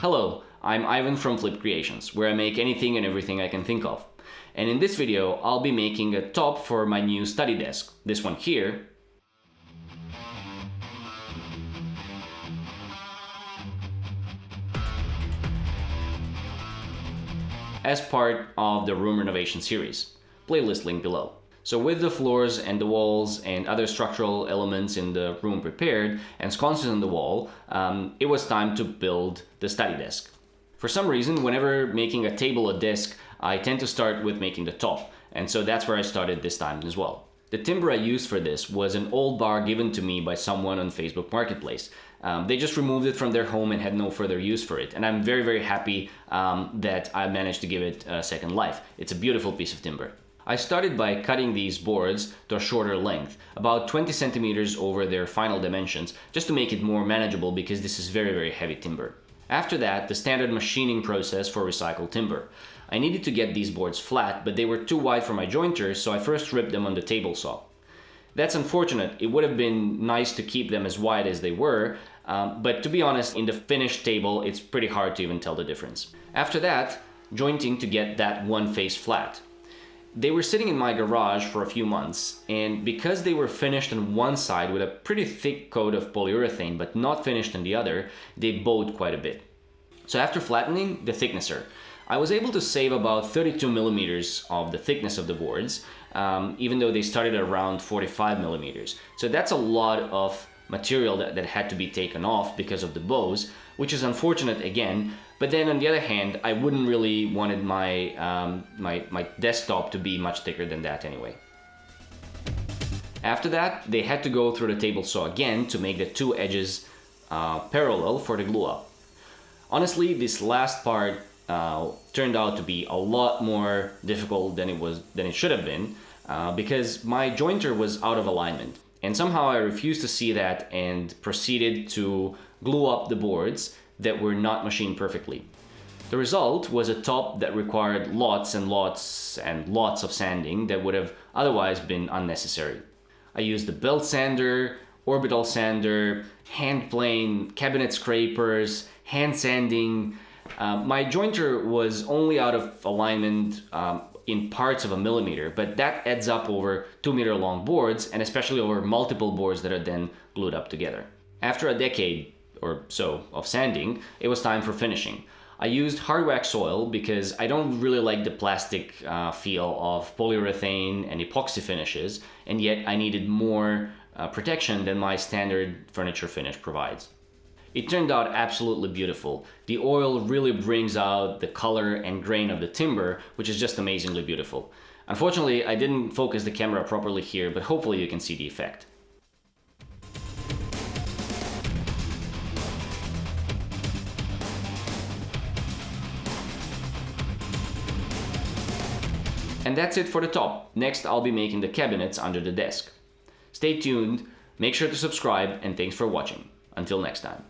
Hello, I'm Ivan from Flip Creations, where I make anything and everything I can think of. And in this video, I'll be making a top for my new study desk, this one here, as part of the room renovation series. Playlist link below. So with the floors and the walls and other structural elements in the room prepared and sconces on the wall, it was time to build the study desk. For some reason, whenever making a table or desk, I tend to start with making the top, and so that's where I started this time as well. The timber I used for this was an old bar given to me by someone on Facebook Marketplace. They just removed it from their home and had no further use for it, and I'm very, very happy that I managed to give it a second life. It's a beautiful piece of timber. I started by cutting these boards to a shorter length, about 20 centimeters over their final dimensions, just to make it more manageable because this is very, very heavy timber. After that, the standard machining process for recycled timber. I needed to get these boards flat, but they were too wide for my jointers, so I first ripped them on the table saw. That's unfortunate. It would have been nice to keep them as wide as they were, but to be honest, in the finished table, it's pretty hard to even tell the difference. After that, jointing to get that one face flat. They were sitting in my garage for a few months, and because they were finished on one side with a pretty thick coat of polyurethane but not finished on the other, they bowed quite a bit. So after flattening the thicknesser, I was able to save about 32 millimeters of the thickness of the boards, even though they started around 45 millimeters. So that's a lot of material that had to be taken off because of the bows, which is unfortunate again. But then on the other hand, I wouldn't really wanted my, my desktop to be much thicker than that anyway. After that, they had to go through the table saw again to make the two edges parallel for the glue up. Honestly, this last part turned out to be a lot more difficult than it should have been because my jointer was out of alignment. And somehow I refused to see that and proceeded to glue up the boards that were not machined perfectly. The result was a top that required lots and lots and lots of sanding that would have otherwise been unnecessary. I used the belt sander, orbital sander, hand plane, cabinet scrapers, hand sanding. My jointer was only out of alignment in parts of a millimeter, but that adds up over 2-meter long boards and especially over multiple boards that are then glued up together. After a decade or so of sanding, it was time for finishing. I used hard wax oil because I don't really like the plastic feel of polyurethane and epoxy finishes, and yet I needed more protection than my standard furniture finish provides. It turned out absolutely beautiful. The oil really brings out the color and grain of the timber, which is just amazingly beautiful. Unfortunately, I didn't focus the camera properly here, but hopefully you can see the effect. And that's it for the top. Next, I'll be making the cabinets under the desk. Stay tuned, make sure to subscribe, and thanks for watching. Until next time.